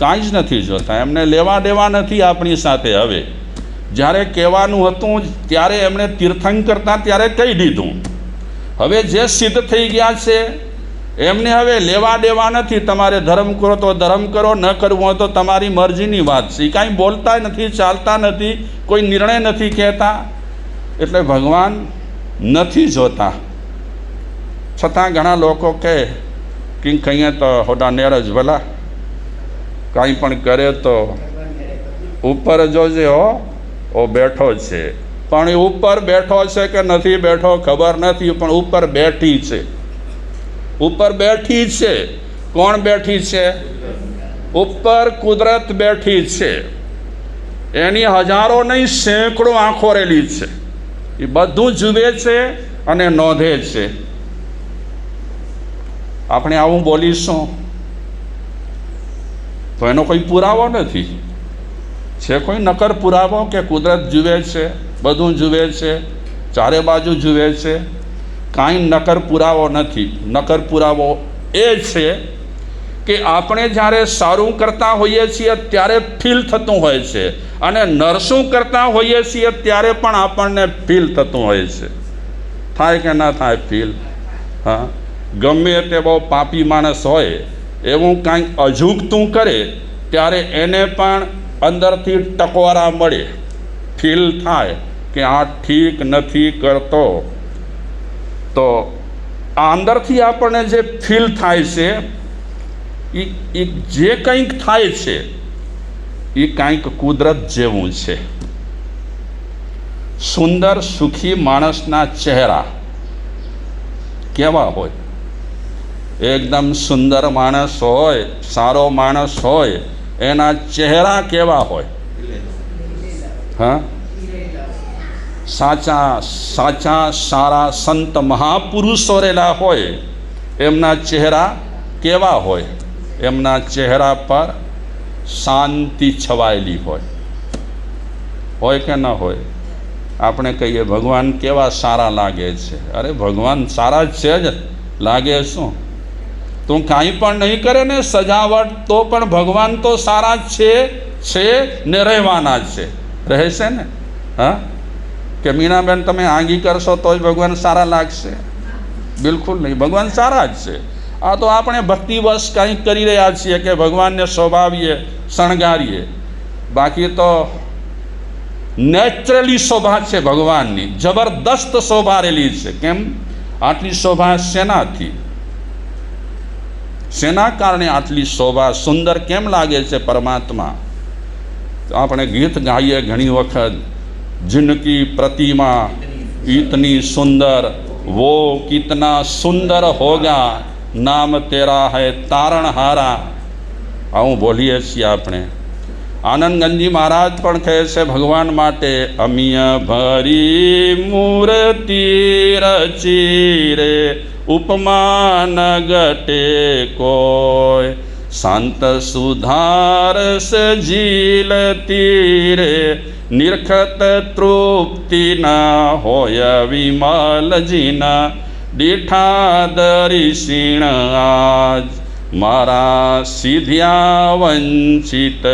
કાંઈ જ નથી જોતા, એમને લેવા દેવા નથી આપણી સાથે. હવે જ્યારે કહેવાનું હતું ત્યારે એમણે તીર્થંકરતા ત્યારે કહી દીધું. હવે જે સિદ્ધ થઈ ગયા છે એમને હવે લેવા દેવા નથી. તમારે ધર્મ કરો તો ધર્મ કરો, ન કરવું હોય તો તમારી મરજીની વાત છે. એ કાંઈ બોલતા નથી, ચાલતા નથી, કોઈ નિર્ણય નથી કહેતા. એટલે ભગવાન નથી જોતા. છતાં ઘણા લોકો કહે કે કહીએ તો હોડા નેર જ ભલા, કાંઈ પણ કરે તો ઉપર જોજે હો બેઠો છે. પણ એ ઉપર બેઠો છે કે નથી બેઠો ખબર નથી, પણ ઉપર બેઠી છે. ઉપર બેઠી છે. કોણ બેઠી છે? ઉપર કુદરત બેઠી છે. એની હજારો નહીં સેંકડો આંખો રેલી છે. એ બધું જુએ છે અને નોંધે છે. આપણે આવું બોલીશું તો એનો કોઈ પુરાવો નથી. છે કોઈ નકર પુરાવો કે કુદરત જુએ છે, બધું જુએ છે, ચારે બાજુ જુએ છે? કાંઈ નકર પુરાવો નથી. નકર પુરાવો એ છે કે આપણે જ્યારે સારું કરતા હોઈએ છીએ ત્યારે ફીલ થતું હોય છે, અને નરસું કરતા હોઈએ છીએ ત્યારે પણ આપણને ફીલ થતું હોય છે. થાય કે ના થાય ફીલ? હા, ગમે તે બહુ પાપી માણસ હોય એવું કાંઈક અજુગતું કરે ત્યારે એને પણ અંદરથી ટકોરા મળે, ફીલ થાય કે આ ઠીક નથી કરતો. તો આ અંદરથી આપણને જે ફીલ થાય છે એ જે કંઈક થાય છે એ કંઈક કુદરત જેવું છે. સુંદર સુખી માણસના ચહેરા કેવા હોય? એકદમ સુંદર માણસ હોય, સારો માણસ હોય, એના ચહેરા કેવા હોય? હા, સાચા સારા સંત મહાપુરુષો રહેલા હોય એમના ચહેરા કેવા હોય? એમના ચહેરા પર શાંતિ છવાયેલી હોય કે ન હોય? આપણે કહીએ ભગવાન કેવા સારા લાગે છે. અરે ભગવાન સારા છે જ, લાગે શું? તું કાંઈ પણ નહીં કરે ને સજાવટ તો પણ ભગવાન તો સારા છે ને રહેવાના છે, રહેશે ને. હા, કે મીનાબેન તમે આંગી કરશો તો જ ભગવાન સારા લાગશે? બિલકુલ નહીં, ભગવાન સારા જ છે. આ તો આપણે ભક્તિવશ કંઈક કરી રહ્યા છીએ કે ભગવાનને શોભાવીએ, શણગારીએ. બાકી તો નેચરલી શોભા છે ભગવાનની, જબરદસ્ત શોભા રહેલી છે. કેમ? આટલી શોભા શેનાથી? શેના કારણે આટલી શોભા? સુંદર કેમ લાગે છે પરમાત્મા? તો આપણે ગીત ગાઈએ ઘણી વખત, जिनकी प्रतिमा इतनी सुंदर वो कितना सुंदर होगा, नाम तेरा है तारणहारा. આવું બોલીએ છીએ આપણે. આનંદગંજી મહારાજ પણ કહે છે ભગવાન માટે, અમિય ભરી મૂર્તિ રચી રે, ઉપમાન ઘટે કોઈ, શાંત સુધારસ ઝીલતી રે, નિરખત તૃપ્તિ ના હોય વિમલજીના, દીઠા દરિશીણ આજ મારા સિધ્યા વંચિત,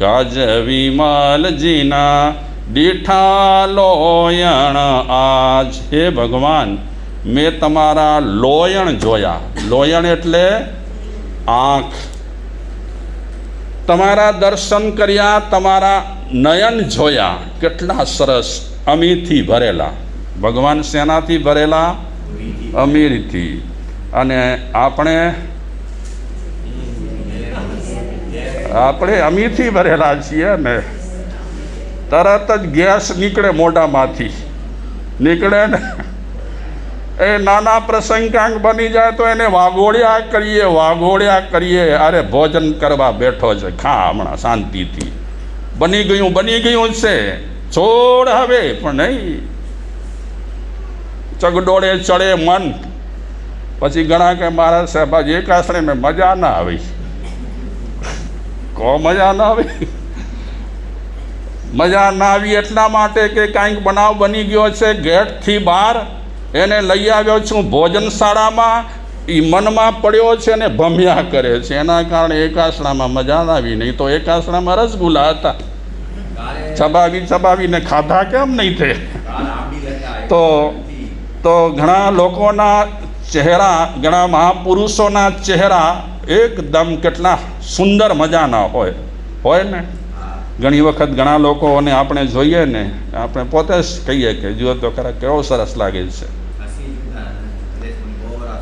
કાજ વિમલજીના દીઠા લોયણ આજ. હે ભગવાન, મેં તમારા લોયણ જોયા. લોયણ એટલે આંખ. તમારા દર્શન કર્યા, તમારા નયન જોયા. કેટલા સરસ, અમીથી ભરેલા. ભગવાન શેનાથી ભરેલા? અમીરથી. અને આપણે અમીથી ભરેલા છીએ ને. તરત જ ગેસ નીકળે મોઢામાંથી, નીકળે ને. એ નાના પ્રસંગાંક બની જાય તો એને વાગોળ્યા કરીએ. અરે ભોજન કરવા બેઠો છે, ખા હમણાં શાંતિથી. બની ગયું છે, છોડ હવે. પણ નહીં, ચગડોળે ચડે મન. પછી ઘણા કે મારા સાહેબ એક આશરે મેં મજા ના આવી. મજા ના આવી એટલા માટે કે કાંઈક બનાવ બની ગયો છે. ગેટથી બહાર એને લઈ આવ્યો છું ભોજનશાળામાં. એ મનમાં પડ્યો છે ને ભમ્યા કરે છે, એના કારણે એકાસણામાં મજા આવી. નહીં તો એકાસણામાં રસગુલ્લા હતા, ચબાવીને ખાધા કેમ નહીં થે. તો ઘણા લોકોના ચહેરા, ઘણા મહાપુરુષોના ચહેરા એકદમ કેટલા સુંદર મજાના હોય ને. ઘણી વખત ઘણા લોકોને આપણે જોઈએ ને, આપણે પોતે જ કહીએ કે જુઓ તો ખરા કેવો સરસ લાગે છે.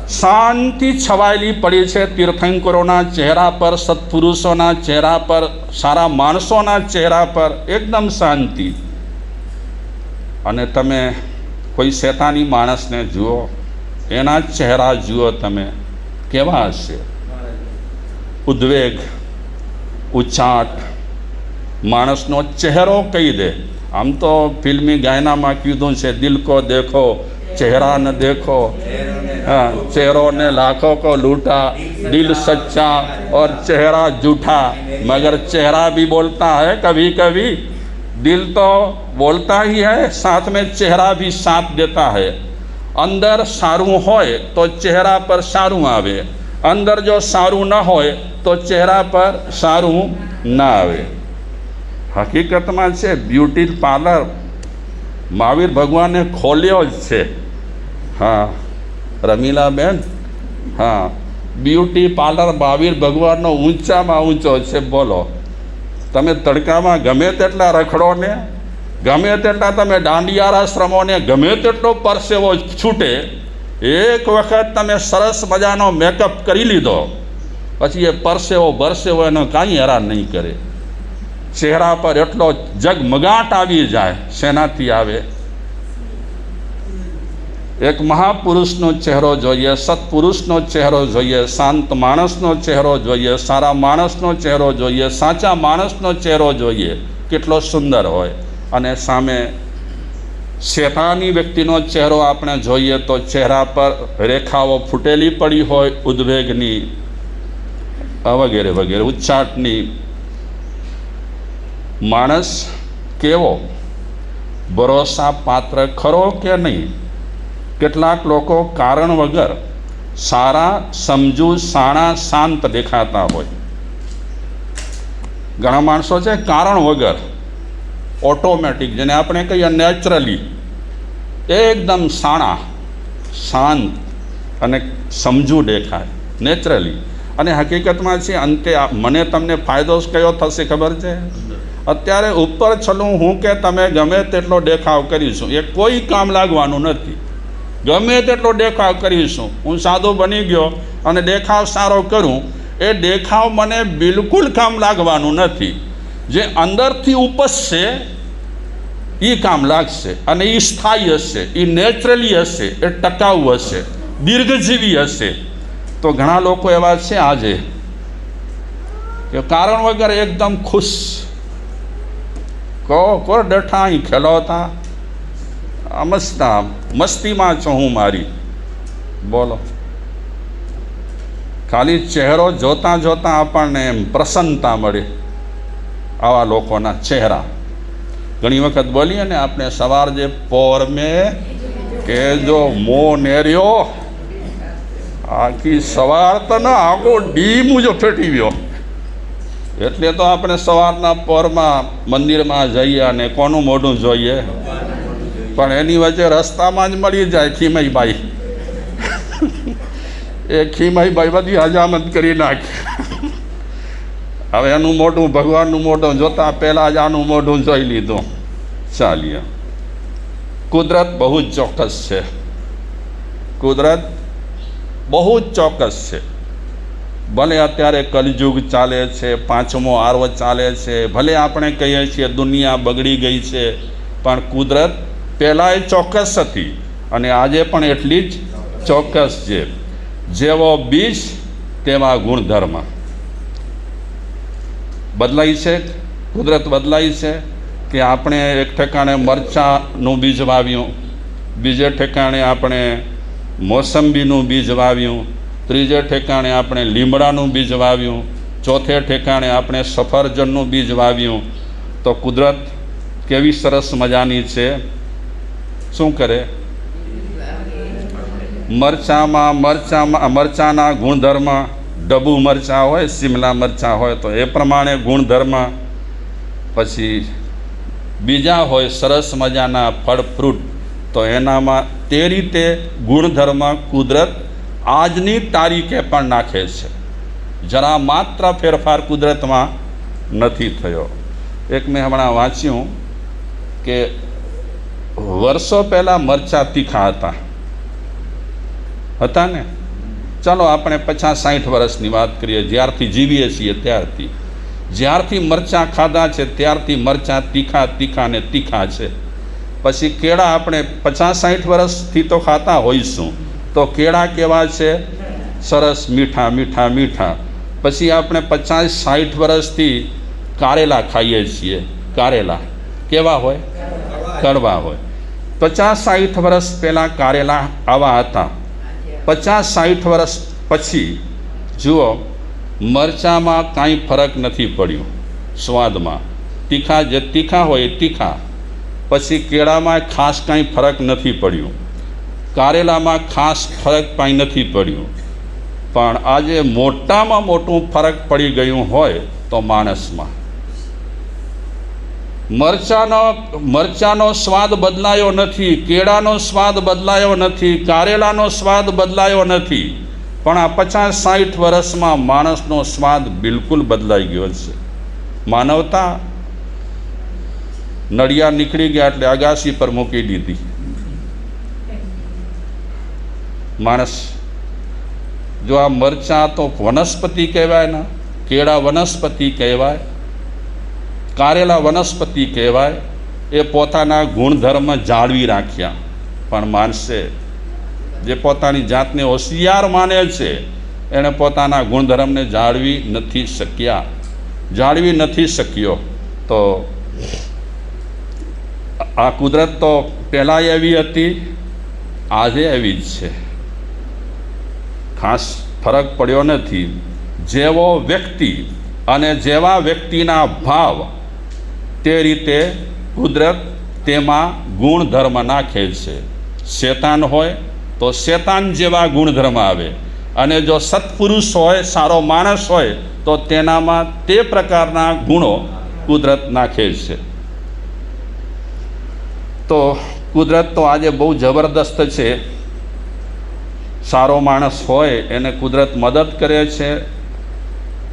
શાંતિ છવાયેલી પડી છે તીર્થંકરોના ચહેરા પર, સત્પુરુષોના ચહેરા પર, સારા માણસોના ચહેરા પર એકદમ શાંતિ. અને તમે કોઈ શેતાની માણસને જુઓ, એના ચહેરા જુઓ તમે, કેવા હશે? ઉદ્વેગ, ઉચાટ, માણસનો ચહેરો કહી દે. આમ તો ફિલ્મી ગાયનામાં કીધું છે, દિલ કો દેખો ચહેરા ન દેખો, हाँ, चेहरों ने लाखों को लूटा, दिल सच्चा और चेहरा झूठा, मगर चेहरा भी बोलता है कभी कभी. दिल तो बोलता ही है, साथ में चेहरा भी साथ देता है. अंदर सारू होय तो चेहरा पर सारू आवे, अंदर जो सारू न होय तो चेहरा पर सारू ना आवे. હકીકતમાં છે બ્યુટી પાર્લર મહાવીર ભગવાને ખોલ્યો જ છે. હા રમીલાબેન, હા, બ્યુટી પાર્લર મહાવીર ભગવાનનો ઊંચામાં ઊંચો છે. બોલો, તમે તડકામાં ગમે તેટલા રખડો ને, ગમે તેટલા તમે દાંડિયારાશ્રમો ને, ગમે તેટલો પરસેવો છૂટે, એક વખત તમે સરસ મજાનો મેકઅપ કરી લીધો પછી એ પરસેવો એનો કાંઈ હેરાન નહીં કરે. ચહેરા પર એટલો જગમગાટ આવી જાય. શેનાથી આવે? એક મહાપુરુષનો ચહેરો જોઈએ, સત્પુરુષનો ચહેરો જોઈએ, શાંત માણસનો ચહેરો જોઈએ, સારા માણસનો ચહેરો જોઈએ, સાચા માણસનો ચહેરો જોઈએ, કેટલો સુંદર હોય. અને સામે શેતાની વ્યક્તિનો ચહેરો આપણે જોઈએ તો ચહેરા પર રેખાઓ ફૂટેલી પડી હોય, ઉદ્વેગની વગેરે વગેરે, ઉચ્ચાટની. માણસ કેવો? ભરોસા પાત્ર ખરો કે નહીં? કેટલાક લોકો કારણ વગર સારા, સમજુ, સાણા, શાંત દેખાતા હોય. ઘણા માણસો છે કારણ વગર, ઓટોમેટિક, જેને આપણે કહીએ નેચરલી, એકદમ સાણા, શાંત અને સમજુ દેખાય નેચરલી. અને હકીકતમાં છે અંતે મને તમને ફાયદો કયો થશે ખબર છે? અત્યારે ઉપર છલું હું કે તમે ગમે તેટલો દેખાવ કરીશું, એ કોઈ કામ લાગવાનું નથી. ગમે તેટલો દેખાવ કરીશું, હું સાદો બની ગયો અને દેખાવ સારો કરું, એ દેખાવ મને બિલકુલ કામ લાગવાનું નથી. જે અંદરથી ઉપજશે એ કામ લાગશે, અને એ સ્થાયી હશે, એ નેચરલી હશે, એ ટકાઉ હશે, દીર્ઘજીવી હશે. તો ઘણા લોકો એવા છે આજે કે કારણ વગર એકદમ ખુશ, કોર ડઠા અહીં ખેલોતા, મસ્તીમાં છું હું મારી. બોલો, ખાલી ચહેરો જોતાં જોતાં આપણને એમ પ્રસન્નતા મળે. આવા લોકોના ચહેરા ઘણી વખત બોલીએ ને આપણે, સવાર જે પોર મેં કે જો મો નેર્યો, આખી સવાર તો ના આખો ડી મુજો ફેટી ગયો. એટલે તો આપણે સવારના પોરમાં મંદિરમાં જઈએ અને કોનું મોઢું જોઈએ, પણ એની વચ્ચે રસ્તામાં જ મળી જાય ખીમઈબાઈ. એ ખીમઈબાઈ બધી હજામત કરી નાખે. હવે એનું મોઢું, ભગવાનનું મોઢું જોતાં પહેલાં જ આનું મોઢું જોઈ લીધું. ચાલીએ. કુદરત બહુ જ ચોક્કસ છે, કુદરત બહુ જ ચોક્કસ છે. ભલે અત્યારે કલયુગ ચાલે છે, 5મો આર્વ ચાલે છે, ભલે આપણે કહીએ છીએ દુનિયા બગડી ગઈ છે, પણ કુદરત પહેલાંય ચોક્કસ હતી અને આજે પણ એટલી જ ચોક્કસ છે. જેવો બીજ તેવા ગુણધર્મ. બદલાઈ છે, કુદરત બદલાઈ છે કે આપણે એક ઠેકાણે મરચાંનું બીજ વાવ્યું, બીજે ઠેકાણે આપણે મોસંબીનું બીજ વાવ્યું, ત્રીજે ઠેકાણે આપણે લીમડાનું બીજ વાવ્યું, ચોથે ઠેકાણે આપણે સફરજનનું બીજ વાવ્યું. તો કુદરત કેવી સરસ મજાની છે. શું કરે? મરચાના ગુણધર્મ, ડબ્બુ મરચાં હોય, શિમલા મરચાં હોય તો એ પ્રમાણે ગુણધર્મ. પછી બીજા હોય સરસ મજાના ફળ ફ્રૂટ, તો એનામાં તે રીતે ગુણધર્મ કુદરત આજની તારીખે પણ નાખે છે. જરા માત્ર ફેરફાર કુદરતમાં નથી થયો. એક મેં હમણાં વાંચ્યું કે વર્ષો પહેલાં મરચાં તીખા હતા ને. ચાલો આપણે 50-60 વર્ષની વાત કરીએ, જ્યારથી જીવીએ છીએ ત્યારથી. જ્યારથી મરચાં ખાધા છે ત્યારથી મરચાં તીખા ને તીખા છે. પછી કેળા આપણે 50-60 વર્ષથી તો ખાતા હોઈશું, તો કેળા કેવા છે? સરસ મીઠા. પછી આપણે 50-60 વર્ષથી કારેલા ખાઈએ છીએ. કારેલા કેવા હોય? કડવા હોય. 50-60 વર્ષ પહેલાં કારેલા આવા હતા. 50-60 વર્ષ પછી જુઓ, મરચાંમાં કાંઈ ફરક નથી પડ્યો સ્વાદમાં. તીખા હોય એ તીખા. પછી કેળામાં ખાસ કાંઈ ફરક નથી પડ્યું, કારેલામાં ખાસ ફરક કાંઈ નથી પડ્યું. પણ આજે મોટામાં મોટું ફરક પડી ગયું હોય તો માણસમાં. મરચાનો સ્વાદ બદલાયો નથી, કેળાનો સ્વાદ બદલાયો નથી, કારેલાનો સ્વાદ બદલાયો નથી, પણ આ 50-60 વર્ષમાં માણસનો સ્વાદ બિલકુલ બદલાઈ ગયો છે. માનવતા નડિયા નીકળી ગયા એટલે અગાસી પર મૂકી દીધી. માણસ જો આ મરચાં તો વનસ્પતિ કહેવાય ને, કેળા વનસ્પતિ કહેવાય, કારેલા વનસ્પતિ કહેવાય. એ પોતાના ગુણધર્મ જાળવી રાખ્યા. પણ માણસે જે પોતાની જાતને હોશિયાર માને છે એણે પોતાના ગુણધર્મને જાળવી નથી શક્યો. તો આ કુદરત તો પહેલાં એવી હતી, આજે એવી જ છે. ખાસ ફરક પડ્યો નથી. જેવો વ્યક્તિ અને જેવા વ્યક્તિના ભાવ, તે રીતે કુદરત તેમાં ગુણધર્મ નાખે છે. શેતાન હોય તો શેતાન જેવા ગુણધર્મ આવે, અને જો સત્પુરુષ હોય, સારો માણસ હોય તો તેનામાં તે પ્રકારના ગુણો કુદરત નાખે છે. તો કુદરત તો આજે બહુ જબરદસ્ત છે. સારો માણસ હોય એને કુદરત મદદ કરે છે,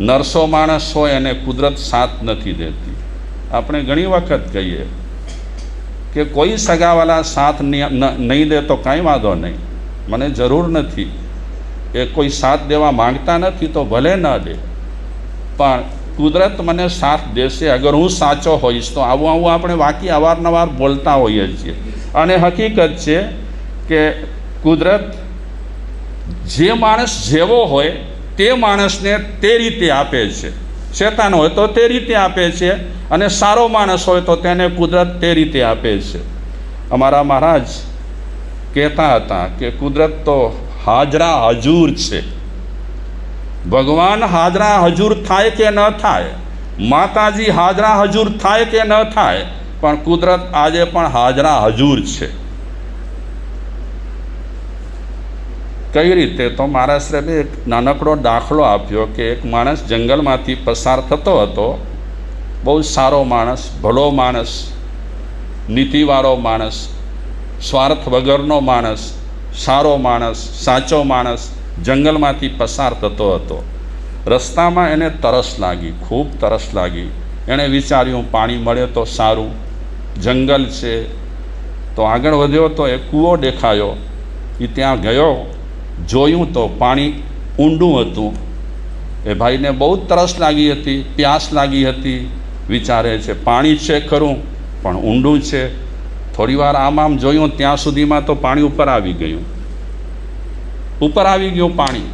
નરસો માણસ હોય એને કુદરત સાથ નથી દેતી. આપણે ઘણી વખત કહીએ કે કોઈ સગાવાલા સાથ નહીં દે તો કાંઈ વાંધો નહીં, મને જરૂર નથી. એ કોઈ સાથ દેવા માંગતા નથી તો ભલે ન દે, પણ કુદરત મને સાથ દેશે અગર હું સાચો હોઈશ. તો આવું આપણે વાક્ય અવારનવાર બોલતા હોઈએ છીએ. અને હકીકત છે કે કુદરત જે માણસ જેવો હોય તે માણસને તે રીતે આપે છે. શેતાન હોય તો તે રીતે આપે છે, અને સારો માણસ હોય તો તેને કુદરત તે રીતે આપે છે. અમારા મહારાજ કહેતા હતા કે કુદરત તો હાજરા હજૂર છે. ભગવાન હાજરા હજૂર થાય કે ન થાય, માતાજી હાજરા હજૂર થાય કે ન થાય, પણ કુદરત આજે પણ હાજરા હજૂર છે. કઈ રીતે? તો મારા સાહેબે એક નાનકડો દાખલો આપ્યો કે એક માણસ જંગલમાંથી પસાર થતો હતો. બહુ સારો માણસ, ભલો માણસ, નીતિવાળો માણસ, સ્વાર્થ વગરનો માણસ, સારો માણસ, સાચો માણસ જંગલમાંથી પસાર થતો હતો. રસ્તામાં એને તરસ લાગી, ખૂબ તરસ લાગી. એણે વિચાર્યું પાણી મળે તો સારું, જંગલ છે. તો આગળ વધ્યો તો એક કૂવો દેખાયો. એ ત્યાં ગયો, જોયું તો પાણી ઊંડું હતું. એ ભાઈને બહુ તરસ લાગી હતી, પ્યાસ લાગી હતી. વિચારે છે પાણી છે ખરું, પણ ઊંડું છે. થોડી વાર આમ જોયું, ત્યાં સુધીમાં તો પાણી ઉપર આવી ગયું પાણી.